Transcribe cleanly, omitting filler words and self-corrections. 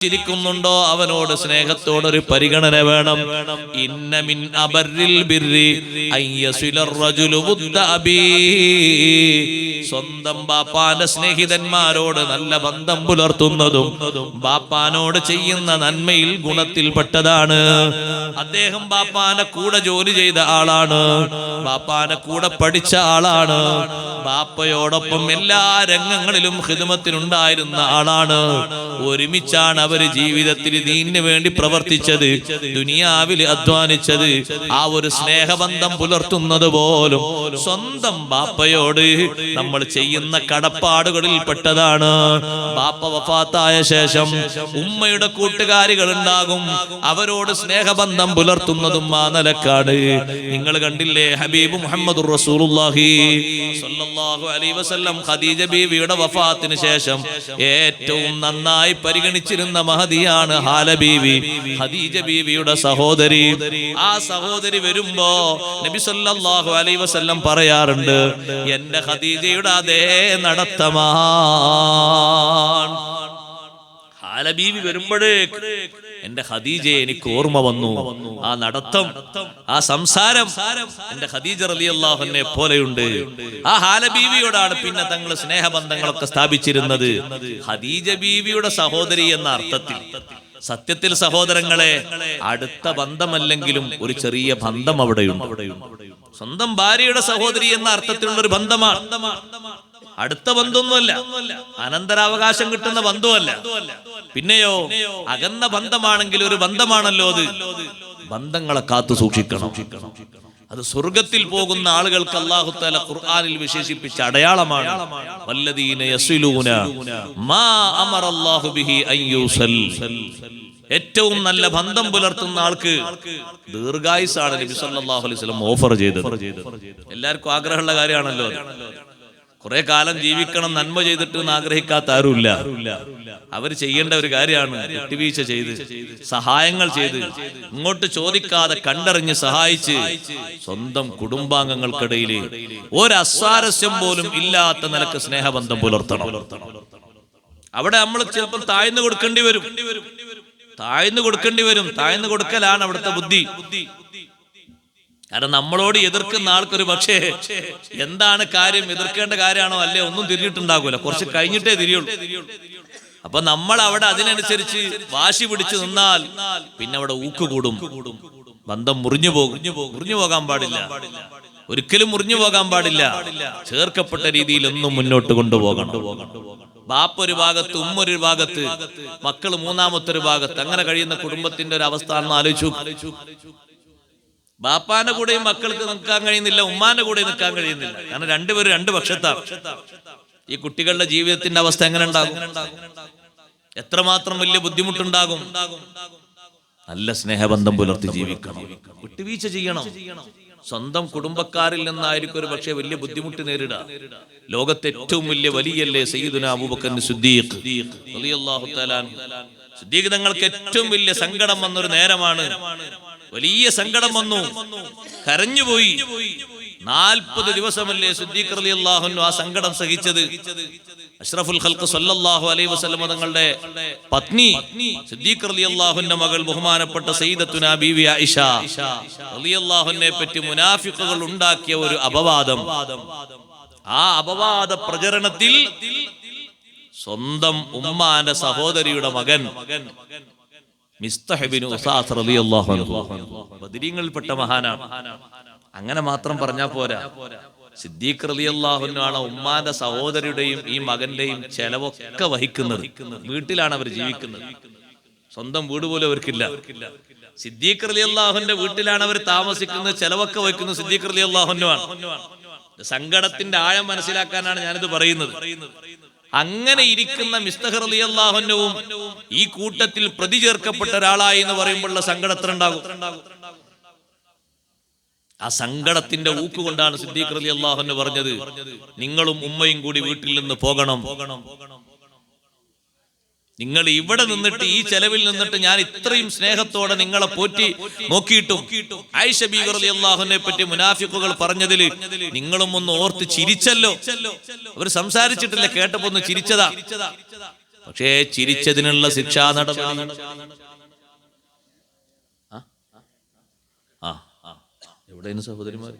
ചിരിക്കുന്നുണ്ടോ അവനോട് സ്നേഹത്തോടൊരു പരിഗണന വേണം. ഇന്ന മിൻ അബർരിൽ ബിർരി അയ്യസിലർ റജുലു വുദ്ദ അബീ. സ്വന്തം ബാപ്പാന്റെ സ്നേഹിതന്മാരോട് നല്ല ബന്ധം പുലർത്തുന്നതും ബാപ്പാനോട് ചെയ്യുന്ന നന്മയിൽ ഗുണത്തിൽപ്പെട്ടതാണ്. അദ്ദേഹം ബാപ്പാന്റെ കൂടെ ജോലി ചെയ്ത ആളാണ്, ബാപ്പാന്റെ കൂടെ പഠിച്ച ആളാണ്, ബാപ്പയോടൊപ്പം എല്ലാ രംഗങ്ങളിലും ഖിദ്മത്തിനുണ്ടായിരുന്ന ആളാണ്. ഒരുമിച്ചാണ് അവര് ജീവിതത്തിൽ ദീനിന് വേണ്ടി പ്രവർത്തിച്ചത്, ദുനിയാവിൽ അധ്വാനിച്ചത്. ആ ഒരു സ്നേഹബന്ധം പുലർത്തുന്നത് പോലും സ്വന്തം ബാപ്പയോട് നമ്മൾ ചെയ്യുന്ന കടപ്പാടുകളിൽ പെട്ടതാണ്. ബാപ്പ വഫാത്തായ ശേഷം ഉമ്മയുടെ കൂട്ടുകാരികൾ ഉണ്ടാകും, അവരോട് സ്നേഹബന്ധം പുലർത്തുന്നതും ആ നിലക്കാണ്. നിങ്ങൾ കണ്ടില്ലേ, ഹബീബ് മുഹമ്മദുർ റസൂലുള്ളാഹി സ്വല്ലല്ലാഹു അലൈഹി വസല്ലം ഖദീജ ബീവിയുടെ വഫാത്തിന് ശേഷം ഏറ്റവും നന്നായി പരിഗണിച്ചിരുന്ന മഹദിയാണ് ഹാല ബീവി, ഖദീജ ബീവിയുടെ സഹോദരി. ആ സഹോദരി വരുമ്പോ നബി സല്ലല്ലാഹു അലൈഹി വസല്ലം പറയാറുണ്ട്, എന്റെ ഖദീജയുടെ അതേ നടത്തമാണ്. ഹാല ബീവി വരുമ്പോഴേക്ക് എന്റെ ഖദീജയെ എനിക്ക് ഓർമ്മ വന്നു. ആ നടത്തം, ആ സംസാരം എന്റെ ഖദീജ റളിയല്ലാഹു അൻഹയെ പോലെയുണ്ട്. ആ ഹാല ബീവിയോടാണ് പിന്നെ തങ്ങൾ സ്നേഹബന്ധങ്ങളൊക്കെ സ്ഥാപിച്ചിരുന്നത്. ഖദീജ ബീവിയുടെ സഹോദരി എന്ന അർത്ഥത്തിൽ. സത്യത്തിൽ സഹോദരങ്ങളെ, അടുത്ത ബന്ധമല്ലെങ്കിലും ഒരു ചെറിയ ബന്ധം അവിടെയുണ്ട്. സ്വന്തം ഭാര്യയുടെ സഹോദരി എന്ന അർത്ഥത്തിലുള്ള ഒരു ബന്ധമാണ്. അടുത്ത ബന്ധമൊന്നുമല്ല, അനന്തരാവകാശം കിട്ടുന്ന ബന്ധമല്ല. പിന്നെയോ അകന്ന ബന്ധമാണെങ്കിൽ ഒരു ബന്ധമാണല്ലോ അത്. ബന്ധങ്ങളെ കാത്തു സൂക്ഷിക്കണം. അത് സ്വർഗത്തിൽ പോകുന്ന ആളുകൾക്ക് അല്ലാഹു തആല ഖുർആനിൽ വിശേഷിപ്പിച്ച അടയാളമാണ്. വല്ലദീന യസ്ലൂന മാ അമറല്ലാഹു ബിഹി അയ്യൂസൽ. ഏറ്റവും നല്ല ബന്ധം പുലർത്തുന്ന ആൾക്ക് ദീർഘായുസ്സാണ് നബി സല്ലല്ലാഹു അലൈഹി വസല്ലം ഓഫർ ചെയ്തത്. എല്ലാവർക്കും ആഗ്രഹമുള്ള കാര്യമാണല്ലോ. കുറെ കാലം ജീവിക്കണം, നന്മ ചെയ്തിട്ട് എന്ന് ആഗ്രഹിക്കാത്ത ആരുമില്ല. അവർ ചെയ്യേണ്ട ഒരു കാര്യമാണ് വിട്ടുവീഴ്ച ചെയ്ത്, സഹായങ്ങൾ ചെയ്ത്, ഇങ്ങോട്ട് ചോദിക്കാതെ കണ്ടറിഞ്ഞ് സഹായിച്ച് സ്വന്തം കുടുംബാംഗങ്ങൾക്കിടയിൽ ഒരു അസ്വാരസ്യം പോലും ഇല്ലാത്ത നിലക്ക് സ്നേഹബന്ധം പുലർത്തണം. അവിടെ നമ്മൾ ചിലപ്പോൾ താഴ്ന്നു കൊടുക്കേണ്ടി വരും. താഴ്ന്നു കൊടുക്കലാണ് അവിടുത്തെ ബുദ്ധി. കാരണം നമ്മളോട് എതിർക്കുന്ന ആൾക്കൊരു പക്ഷേ എന്താണ് കാര്യം, എതിർക്കേണ്ട കാര്യമാണോ അല്ലേ ഒന്നും തിരിഞ്ഞിട്ടുണ്ടാകൂല, കുറച്ച് കഴിഞ്ഞിട്ടേ തിരിയുള്ളൂ. അപ്പൊ നമ്മൾ അവിടെ അതിനനുസരിച്ച് വാശി പിടിച്ചു നിന്നാൽ പിന്നെ അവിടെ ഊക്കുകൂടും, ബന്ധം മുറിഞ്ഞു പോകാൻ പാടില്ല, ഒരിക്കലും മുറിഞ്ഞു പോകാൻ പാടില്ല. ചേർക്കപ്പെട്ട രീതിയിൽ ഒന്നും മുന്നോട്ട് കൊണ്ടുപോകണം. ബാപ്പ ഒരു ഭാഗത്ത്, ഉമ്മ ഒരു ഭാഗത്ത്, മക്കൾ മൂന്നാമത്തെ ഒരു ഭാഗത്ത്, അങ്ങനെ കഴിയുന്ന കുടുംബത്തിന്റെ ഒരു അവസ്ഥ ആണെന്ന് ആലോചിച്ചു. ബാപ്പാന്റെ കൂടെയും മക്കൾക്ക് നിൽക്കാൻ കഴിയുന്നില്ല, ഉമ്മാന്റെ കൂടെ നിൽക്കാൻ കഴിയുന്നില്ല. കാരണം രണ്ടുപേരും രണ്ട് പക്ഷത്താണ്. ഈ കുട്ടികളുടെ ജീവിതത്തിന്റെ അവസ്ഥ എങ്ങനെ ഉണ്ടാകും? എത്രമാത്രം വലിയ ബുദ്ധിമുട്ടുണ്ടാകും. നല്ല സ്നേഹബന്ധം പുലർത്തി ജീവിക്കണം, വിട്ടുവീഴ്ച ചെയ്യണം. സ്വന്തം കുടുംബക്കാരിൽ നിന്നായിരിക്കും ഒരു പക്ഷേ വലിയ ബുദ്ധിമുട്ട് നേരിടുക. ലോകത്തെ ഏറ്റവും വലിയ വലിയല്ലേ സയ്യിദുനാ അബൂബക്കർ സിദ്ദീഖ് റളിയല്ലാഹു തആല അൻഹു. സിദ്ദീഖ് തങ്ങൾക്ക് ഏറ്റവും വലിയ സങ്കടം വന്നൊരു നേരമാണ്. വലിയ സങ്കടം വന്നു, കരഞ്ഞുപോയി. 40 ദിവസമല്ലേ സിദ്ദീഖ് റളിയല്ലാഹു അൻഹു ആ സങ്കടം സഹിച്ചത്. അഷ്റഫുൽ ഖൽഖ് സല്ലല്ലാഹു അലൈഹി വസല്ലം തങ്ങളുടെ പത്നി സിദ്ദീഖ് റളിയല്ലാഹു അൻഹ മകൾ ബഹുമാനപ്പെട്ട സയ്യിദത്തുനാ ബീവി ആയിഷ റളിയല്ലാഹു അൻഹയെ പറ്റി മുനാഫിഖുകൾ ഉണ്ടാക്കിയ ഒരു അപവാദം. ആ അപവാദ പ്രചരണത്തിൽ സ്വന്തം ഉമ്മാന്റെ സഹോദരിയുടെ മകൻ മിസ്തഹ് ഇബ്നു ഉസാസ് റളിയല്ലാഹു അൻഹു ബദരീങ്ങളിൽപ്പെട്ട മഹാനാണ്. അങ്ങനെ മാത്രം പറഞ്ഞാൽ പോരാ, സിദ്ദീഖ് റളിയല്ലാഹു അൻഹു ആണ് ഉമ്മാന്റെ സഹോദരിയുടെയും ഈ മകന്റെയും ചെലവൊക്കെ വഹിക്കുന്നത്. വീട്ടിലാണ് അവർ ജീവിക്കുന്നത്, സ്വന്തം വീട് പോലും അവർക്കില്ല. സിദ്ദീഖ് റളിയല്ലാഹുവിന്റെ വീട്ടിലാണ് അവർ താമസിക്കുന്നത്, ചെലവൊക്കെ വഹിക്കുന്നത് സിദ്ദീഖ് റളിയല്ലാഹു അൻഹു ആണ്. സങ്കടത്തിന്റെ ആഴം മനസ്സിലാക്കാനാണ് ഞാനിത് പറയുന്നത്. അങ്ങനെ ഇരിക്കുന്ന മിസ്തഹ് റളിയല്ലാഹു അൻഹുവും ഈ കൂട്ടത്തിൽ പ്രതി ചേർക്കപ്പെട്ട ഒരാളായി എന്ന് പറയുമ്പോഴുള്ള സങ്കടത്തിലുണ്ടാകും. ആ സങ്കടത്തിന്റെ ഊക്കുകൊണ്ടാണ് സിദ്ദീഖ് റളിയല്ലാഹു അൻഹു പറഞ്ഞത്, നിങ്ങളും ഉമ്മയും കൂടി വീട്ടിൽ നിന്ന് പോകണം. നിങ്ങൾ ഇവിടെ നിന്നിട്ട്, ഈ ചെലവിൽ നിന്നിട്ട് ഞാൻ ഇത്രയും സ്നേഹത്തോടെ നിങ്ങളെ പോറ്റി നോക്കിയിട്ടും ആയിഷ ബീവി റളിയല്ലാഹു അൻഹയെ പറ്റി മുനാഫിഖുകൾ പറഞ്ഞതിൽ നിങ്ങളും ഒന്ന് ഓർത്ത് ചിരിച്ചല്ലോ. അവർ സംസാരിച്ചിട്ടില്ല, കേട്ടപ്പോ ഒന്ന് ചിരിച്ചതാ. പക്ഷേ ചിരിച്ചതിനുള്ള ശിക്ഷാ നടപടി എവിടെയാണ് സഹോദരിമാർ?